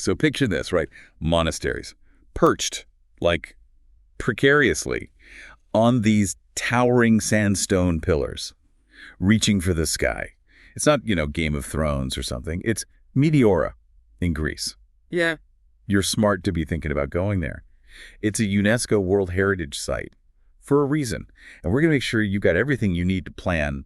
so picture this, right? Monasteries, perched, like precariously, on these towering sandstone pillars, reaching for the sky. It's not, Game of Thrones or something. It's Meteora in Greece. Yeah. You're smart to be thinking about going there. It's a UNESCO World Heritage Site for a reason. And we're going to make sure you got everything you need to plan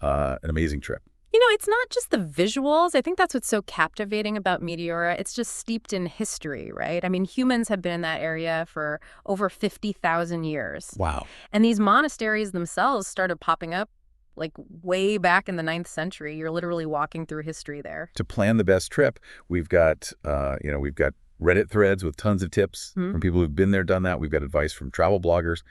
an amazing trip. It's not just the visuals. I think that's what's so captivating about Meteora. It's just steeped in history, right? I mean, humans have been in that area for over 50,000 years. Wow. And these monasteries themselves started popping up like way back in the 9th century. You're literally walking through history there. To plan the best trip, we've got Reddit threads with tons of tips from people who've been there, done that. We've got advice from travel bloggers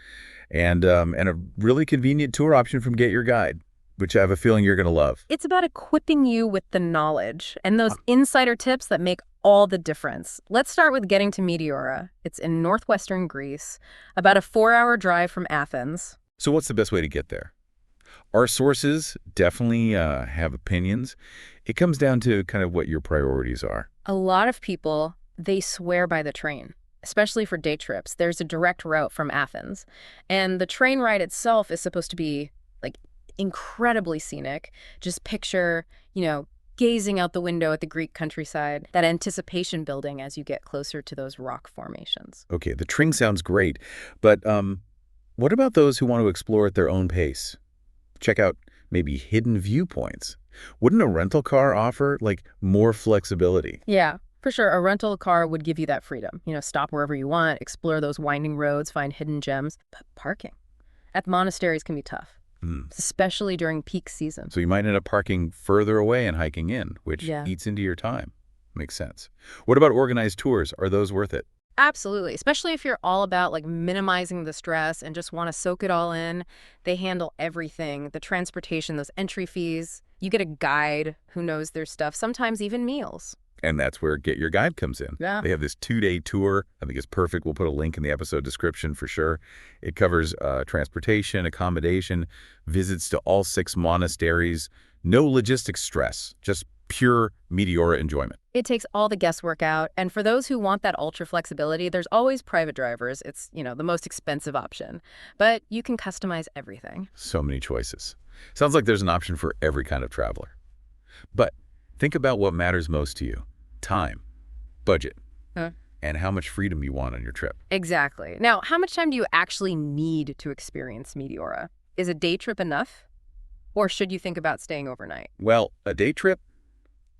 and a really convenient tour option from GetYourGuide, which I have a feeling you're going to love. It's about equipping you with the knowledge and those insider tips that make all the difference. Let's start with getting to Meteora. It's in northwestern Greece, about a 4-hour drive from Athens. So what's the best way to get there? Our sources definitely have opinions. It comes down to kind of what your priorities are. A lot of people, they swear by the train, especially for day trips. There's a direct route from Athens, and the train ride itself is supposed to be like incredibly scenic. Just picture, gazing out the window at the Greek countryside, that anticipation building as you get closer to those rock formations. Okay, the train sounds great, but what about those who want to explore at their own pace? Check out maybe hidden viewpoints. Wouldn't a rental car offer more flexibility? Yeah, for sure. A rental car would give you that freedom. Stop wherever you want, explore those winding roads, find hidden gems. But parking at monasteries can be tough, especially during peak season. So you might end up parking further away and hiking in, which eats into your time. Makes sense. What about organized tours? Are those worth it? Absolutely, especially if you're all about minimizing the stress and just want to soak it all in. They handle everything, the transportation, those entry fees. You get a guide who knows their stuff, sometimes even meals. And that's where Get Your Guide comes in. Yeah. They have this 2-day tour. I think it's perfect. We'll put a link in the episode description for sure. It covers transportation, accommodation, visits to all 6 monasteries. No logistics stress, just pure Meteora enjoyment. It takes all the guesswork out. And for those who want that ultra flexibility, there's always private drivers. It's, the most expensive option. But you can customize everything. So many choices. Sounds like there's an option for every kind of traveler. But think about what matters most to you. Time, budget, and how much freedom you want on your trip. Exactly. Now, how much time do you actually need to experience Meteora? Is a day trip enough? Or should you think about staying overnight? Well, a day trip,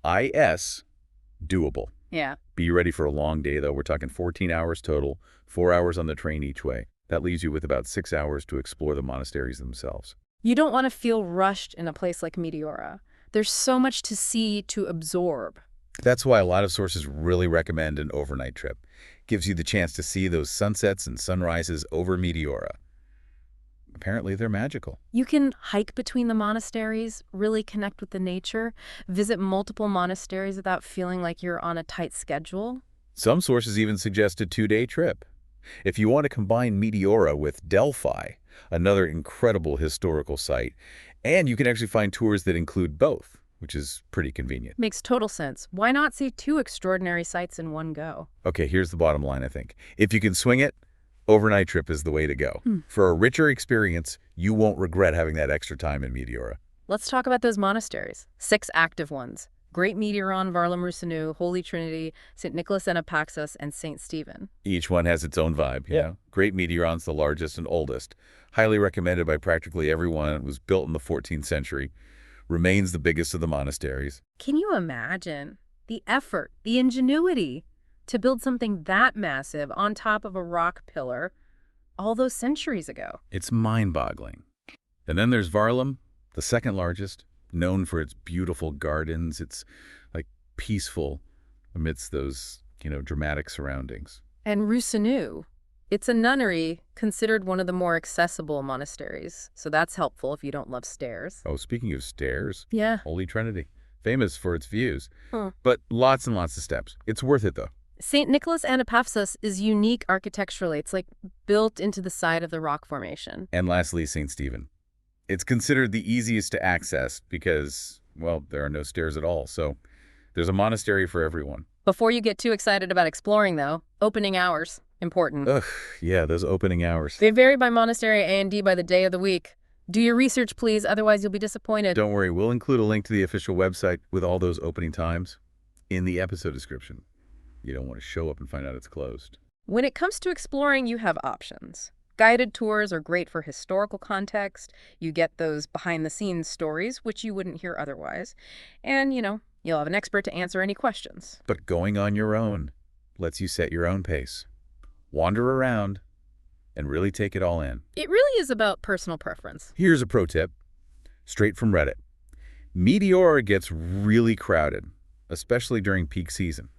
doable. Yeah. Be ready for a long day, though. We're talking 14 hours total, 4 hours on the train each way. That leaves you with about 6 hours to explore the monasteries themselves. You don't want to feel rushed in a place like Meteora. There's so much to see, to absorb. That's why a lot of sources really recommend an overnight trip. Gives you the chance to see those sunsets and sunrises over Meteora. Apparently, they're magical. You can hike between the monasteries, really connect with the nature, visit multiple monasteries without feeling like you're on a tight schedule. Some sources even suggest a 2-day trip. If you want to combine Meteora with Delphi, another incredible historical site, and you can actually find tours that include both, which is pretty convenient. Makes total sense. Why not see 2 extraordinary sites in one go? Okay, here's the bottom line, I think. If you can swing it, overnight trip is the way to go. For a richer experience, you won't regret having that extra time in Meteora. Let's talk about those monasteries. 6 active ones. Great Meteoron, Varlam-Rusinu, Holy Trinity, St. Nicholas and Apaxos, and St. Stephen. Each one has its own vibe, you know? Great Meteoron's the largest and oldest. Highly recommended by practically everyone. It was built in the 14th century. Remains the biggest of the monasteries. Can you imagine the effort, the ingenuity to build something that massive on top of a rock pillar all those centuries ago? It's mind-boggling. And then there's Varlam, the second largest, known for its beautiful gardens. It's peaceful amidst those, dramatic surroundings. And Rusinu, it's a nunnery considered one of the more accessible monasteries. So that's helpful if you don't love stairs. Oh, speaking of stairs. Yeah. Holy Trinity. Famous for its views. But lots and lots of steps. It's worth it, though. St. Nicholas and Apaxos is unique architecturally. It's built into the side of the rock formation. And lastly, St. Stephen. It's considered the easiest to access because, well, there are no stairs at all. So there's a monastery for everyone. Before you get too excited about exploring, though, opening hours, important. Ugh, yeah, those opening hours. They vary by monastery and by the day of the week. Do your research, please, otherwise you'll be disappointed. Don't worry, we'll include a link to the official website with all those opening times in the episode description. You don't want to show up and find out it's closed. When it comes to exploring, you have options. Guided tours are great for historical context. You get those behind-the-scenes stories, which you wouldn't hear otherwise. And, you'll have an expert to answer any questions. But going on your own lets you set your own pace, wander around, and really take it all in. It really is about personal preference. Here's a pro tip, straight from Reddit. Meteora gets really crowded, especially during peak season.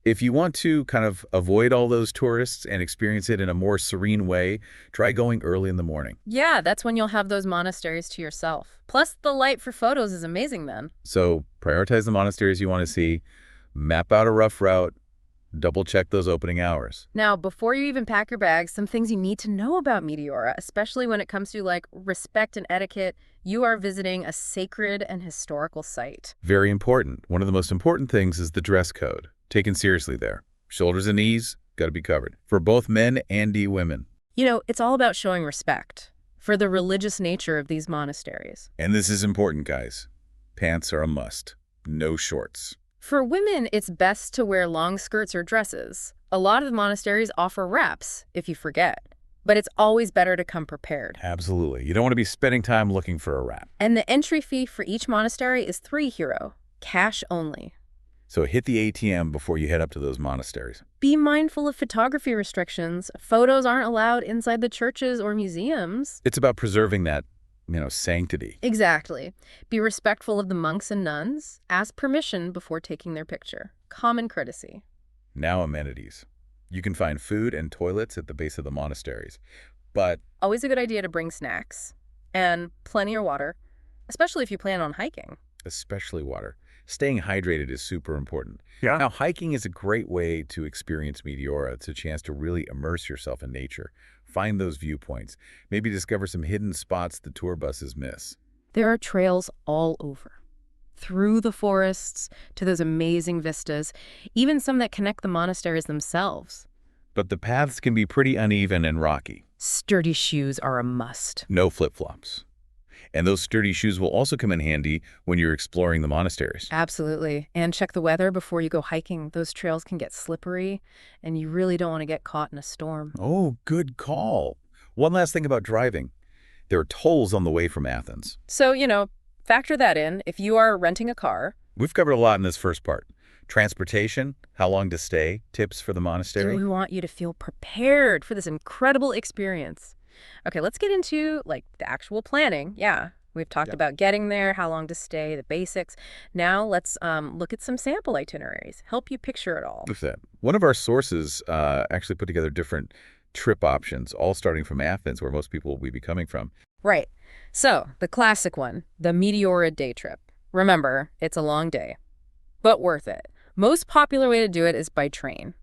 If you want to kind of avoid all those tourists and experience it in a more serene way, try going early in the morning. Yeah, that's when you'll have those monasteries to yourself. Plus, the light for photos is amazing then. So prioritize the monasteries you want to see, map out a rough route, double-check those opening hours. Now, before you even pack your bags, some things you need to know about Meteora, especially when it comes to, respect and etiquette. You are visiting a sacred and historical site. Very important. One of the most important things is the dress code. Taken seriously there. Shoulders and knees, got to be covered. For both men and women. It's all about showing respect for the religious nature of these monasteries. And this is important, guys. Pants are a must. No shorts. For women, it's best to wear long skirts or dresses. A lot of the monasteries offer wraps, if you forget. But it's always better to come prepared. Absolutely. You don't want to be spending time looking for a wrap. And the entry fee for each monastery is 3 euro, cash only. So hit the ATM before you head up to those monasteries. Be mindful of photography restrictions. Photos aren't allowed inside the churches or museums. It's about preserving that, sanctity. Exactly. Be respectful of the monks and nuns. Ask permission before taking their picture. Common courtesy. Now amenities. You can find food and toilets at the base of the monasteries. But always a good idea to bring snacks and plenty of water, especially if you plan on hiking. Especially water. Staying hydrated is super important. Yeah. Now, hiking is a great way to experience Meteora. It's a chance to really immerse yourself in nature. Find those viewpoints. Maybe discover some hidden spots the tour buses miss. There are trails all over. Through the forests, to those amazing vistas, even some that connect the monasteries themselves. But the paths can be pretty uneven and rocky. Sturdy shoes are a must. No flip-flops. And those sturdy shoes will also come in handy when you're exploring the monasteries. Absolutely. And check the weather before you go hiking. Those trails can get slippery, and you really don't want to get caught in a storm. Oh, good call. One last thing about driving. There are tolls on the way from Athens. So, factor that in if you are renting a car. We've covered a lot in this first part. Transportation, how long to stay, tips for the monastery. We want you to feel prepared for this incredible experience. Okay, let's get into, the actual planning. Yeah, we've talked about getting there, how long to stay, the basics. Now let's look at some sample itineraries. Help you picture it all. Look at that. One of our sources actually put together different trip options, all starting from Athens, where most people will be coming from. Right. So, the classic one, the Meteora day trip. Remember, it's a long day, but worth it. Most popular way to do it is by train.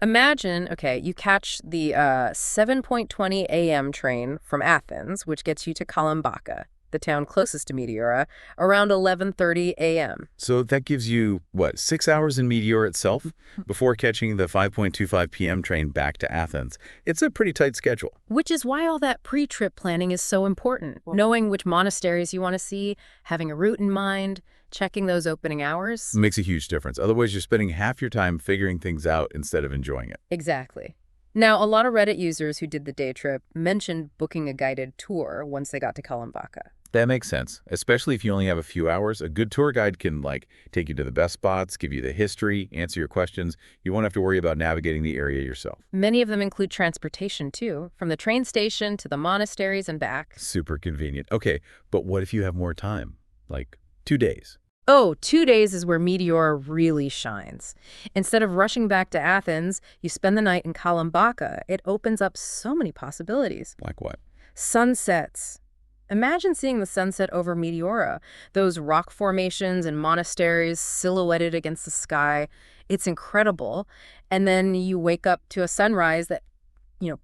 Imagine, you catch the 7:20 a.m. train from Athens, which gets you to Kalambaka, the town closest to Meteora, around 11:30 a.m. So that gives you, 6 hours in Meteora itself before catching the 5:25 p.m. train back to Athens. It's a pretty tight schedule. Which is why all that pre-trip planning is so important. Knowing which monasteries you want to see, having a route in mind, checking those opening hours. Makes a huge difference. Otherwise, you're spending half your time figuring things out instead of enjoying it. Exactly. Now, a lot of Reddit users who did the day trip mentioned booking a guided tour once they got to Kalambaka. That makes sense, especially if you only have a few hours. A good tour guide can, take you to the best spots, give you the history, answer your questions. You won't have to worry about navigating the area yourself. Many of them include transportation, too, from the train station to the monasteries and back. Super convenient. Okay, but what if you have more time? 2 days? Oh, 2 days is where Meteora really shines. Instead of rushing back to Athens, you spend the night in Kalambaka. It opens up so many possibilities. Like what? Sunsets. Imagine seeing the sunset over Meteora, those rock formations and monasteries silhouetted against the sky. It's incredible. And then you wake up to a sunrise that,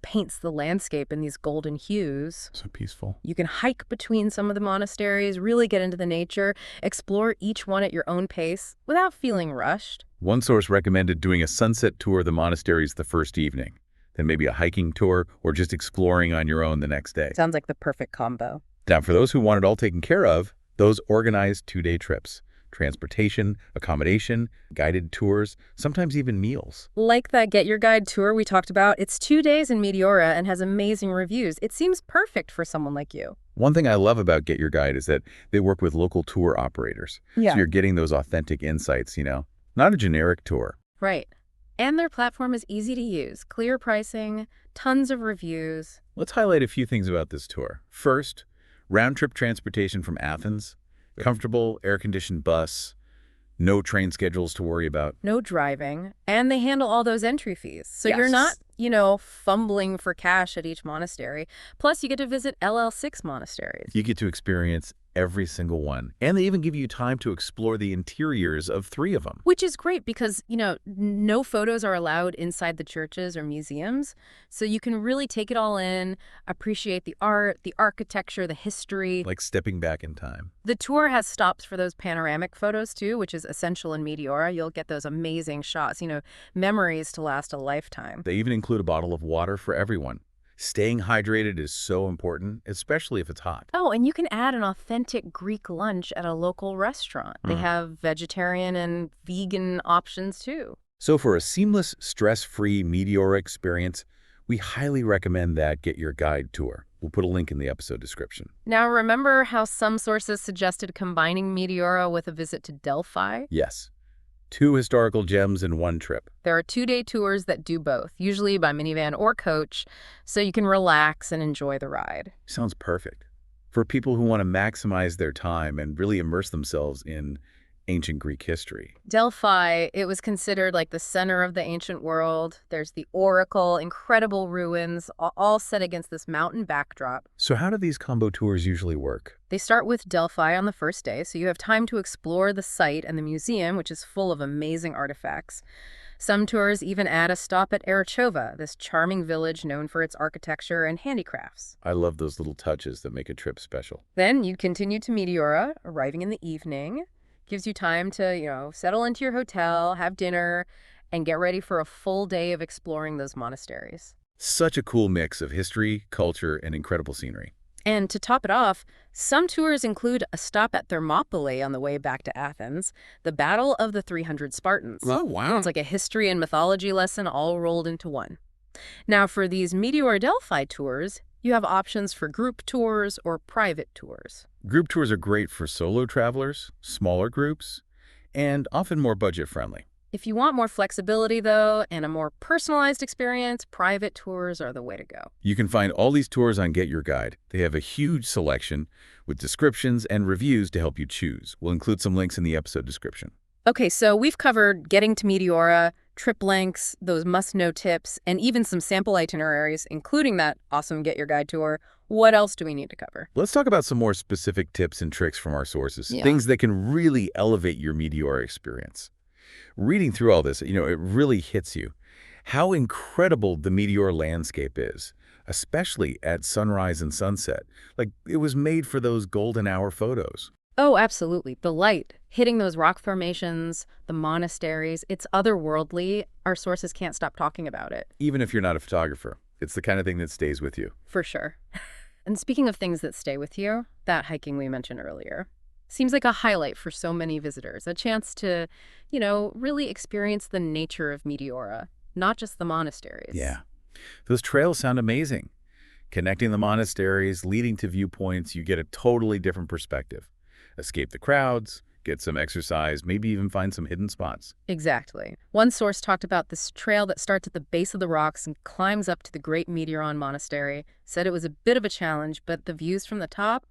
paints the landscape in these golden hues. So peaceful. You can hike between some of the monasteries, really get into the nature, explore each one at your own pace without feeling rushed. One source recommended doing a sunset tour of the monasteries the first evening, then maybe a hiking tour or just exploring on your own the next day. Sounds like the perfect combo. Now, for those who want it all taken care of, those organized 2-day trips. Transportation, accommodation, guided tours, sometimes even meals. Like that Get Your Guide tour we talked about, it's 2 days in Meteora and has amazing reviews. It seems perfect for someone like you. One thing I love about Get Your Guide is that they work with local tour operators. Yeah. So you're getting those authentic insights, not a generic tour. Right. And their platform is easy to use. Clear pricing, tons of reviews. Let's highlight a few things about this tour. First, round-trip transportation from Athens, comfortable, air-conditioned bus, no train schedules to worry about. No driving. And they handle all those entry fees. So Yes. you're not, fumbling for cash at each monastery. Plus, you get to visit LL6 monasteries. You get to experience every single one. And they even give you time to explore the interiors of 3 of them. Which is great because, no photos are allowed inside the churches or museums. So you can really take it all in, appreciate the art, the architecture, the history. Like stepping back in time. The tour has stops for those panoramic photos, too, which is essential in Meteora. You'll get those amazing shots, memories to last a lifetime. They even include a bottle of water for everyone. Staying hydrated is so important, especially if it's hot. Oh, and you can add an authentic Greek lunch at a local restaurant. They have vegetarian and vegan options, too. So for a seamless, stress-free Meteora experience, we highly recommend that Get Your Guide tour. We'll put a link in the episode description. Now, remember how some sources suggested combining Meteora with a visit to Delphi? Yes. 2 historical gems in one trip. There are 2-day tours that do both, usually by minivan or coach, so you can relax and enjoy the ride. Sounds perfect. For people who want to maximize their time and really immerse themselves in ancient Greek history. Delphi, it was considered like the center of the ancient world. There's the oracle, incredible ruins, all set against this mountain backdrop. So how do these combo tours usually work? They start with Delphi on the first day, so you have time to explore the site and the museum, which is full of amazing artifacts. Some tours even add a stop at Arachova, this charming village known for its architecture and handicrafts. I love those little touches that make a trip special. Then you continue to Meteora, arriving in the evening. Gives you time to, settle into your hotel, have dinner, and get ready for a full day of exploring those monasteries. Such a cool mix of history, culture, and incredible scenery. And to top it off, some tours include a stop at Thermopylae on the way back to Athens, the Battle of the 300 Spartans. Oh, wow. It's like a history and mythology lesson all rolled into one. Now, for these Meteor Delphi tours, you have options for group tours or private tours. Group tours are great for solo travelers, smaller groups, and often more budget-friendly. If you want more flexibility, though, and a more personalized experience, private tours are the way to go. You can find all these tours on Get Your Guide. They have a huge selection with descriptions and reviews to help you choose. We'll include some links in the episode description. Okay, so we've covered getting to Meteora, trip lengths, those must-know tips, and even some sample itineraries, including that awesome Get Your Guide tour. What else do we need to cover? Let's talk about some more specific tips and tricks from our sources, Yeah. things that can really elevate your Meteora experience. Reading through all this, it really hits you. How incredible the Meteor landscape is, especially at sunrise and sunset. Like, it was made for those golden hour photos. Oh, absolutely. The light hitting those rock formations, the monasteries, it's otherworldly. Our sources can't stop talking about it. Even if you're not a photographer, it's the kind of thing that stays with you. For sure. And speaking of things that stay with you, that hiking we mentioned earlier seems like a highlight for so many visitors, a chance to, really experience the nature of Meteora, not just the monasteries. Yeah. Those trails sound amazing. Connecting the monasteries, leading to viewpoints, you get a totally different perspective. Escape the crowds, get some exercise, maybe even find some hidden spots. Exactly. One source talked about this trail that starts at the base of the rocks and climbs up to the Great Meteoron Monastery. Said it was a bit of a challenge, but the views from the top,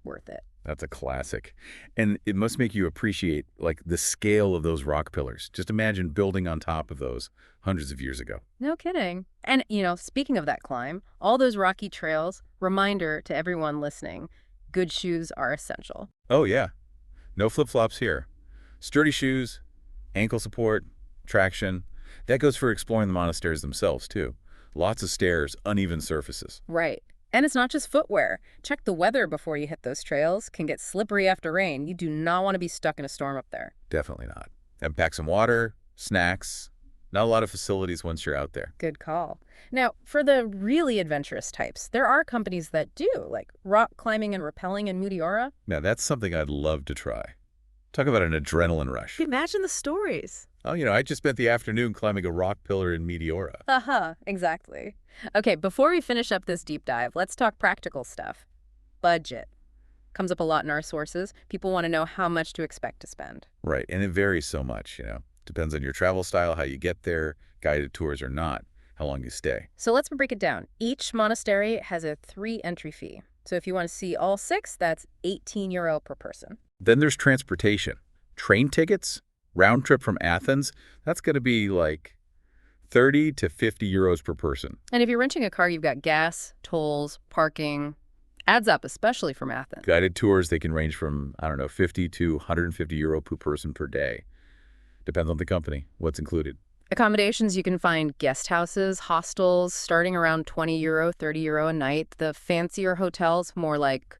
worth it. That's a classic. And it must make you appreciate, the scale of those rock pillars. Just imagine building on top of those hundreds of years ago. No kidding. And, speaking of that climb, all those rocky trails, reminder to everyone listening, good shoes are essential. Oh, yeah. No flip-flops here. Sturdy shoes, ankle support, traction. That goes for exploring the monasteries themselves, too. Lots of stairs, uneven surfaces. Right. And it's not just footwear. Check the weather before you hit those trails. Can get slippery after rain. You do not want to be stuck in a storm up there. Definitely not. And pack some water, snacks. Not a lot of facilities once you're out there. Good call. Now, for the really adventurous types, there are companies that do, like rock climbing and rappelling in Meteora. Now, that's something I'd love to try. Talk about an adrenaline rush. Imagine the stories. Oh, I just spent the afternoon climbing a rock pillar in Meteora. Exactly. Okay, before we finish up this deep dive, let's talk practical stuff. Budget. Comes up a lot in our sources. People want to know how much to expect to spend. Right, and it varies so much, Depends on your travel style, how you get there, guided tours or not, how long you stay. So let's break it down. Each monastery has a 3 entry fee. So if you want to see all 6, that's €18 per person. Then there's transportation. Train tickets, round trip from Athens, that's going to be like 30 to 50 euros per person. And if you're renting a car, you've got gas, tolls, parking. Adds up, especially from Athens. Guided tours, they can range from, 50 to 150 euro per person per day. Depends on the company, what's included. Accommodations, you can find guest houses, hostels, starting around €20, €30 a night. The fancier hotels, more like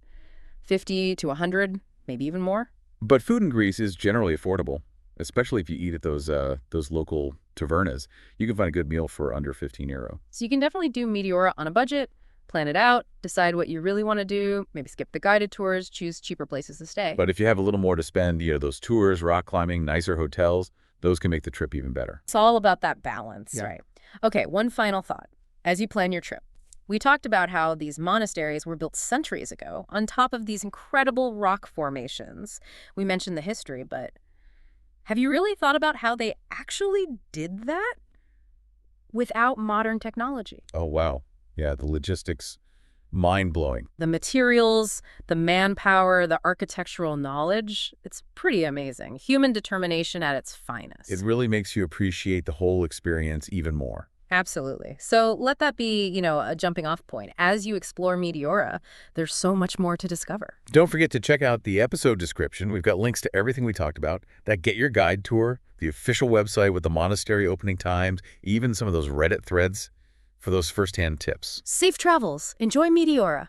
50 to 100, maybe even more. But food in Greece is generally affordable, especially if you eat at those local tavernas. You can find a good meal for under 15 euro. So you can definitely do Meteora on a budget, plan it out, decide what you really want to do, maybe skip the guided tours, choose cheaper places to stay. But if you have a little more to spend, those tours, rock climbing, nicer hotels, those can make the trip even better. It's all about that balance, Yeah. right? Okay, one final thought. As you plan your trip, we talked about how these monasteries were built centuries ago on top of these incredible rock formations. We mentioned the history, but have you really thought about how they actually did that without modern technology? Oh, wow. Yeah, the logistics, mind-blowing. The materials, the manpower, the architectural knowledge, it's pretty amazing. Human determination at its finest. It really makes you appreciate the whole experience even more. Absolutely. So let that be, a jumping off point. As you explore Meteora, there's so much more to discover. Don't forget to check out the episode description. We've got links to everything we talked about. That Get Your Guide tour, the official website with the monastery opening times, even some of those Reddit threads for those first-hand tips. Safe travels. Enjoy Meteora.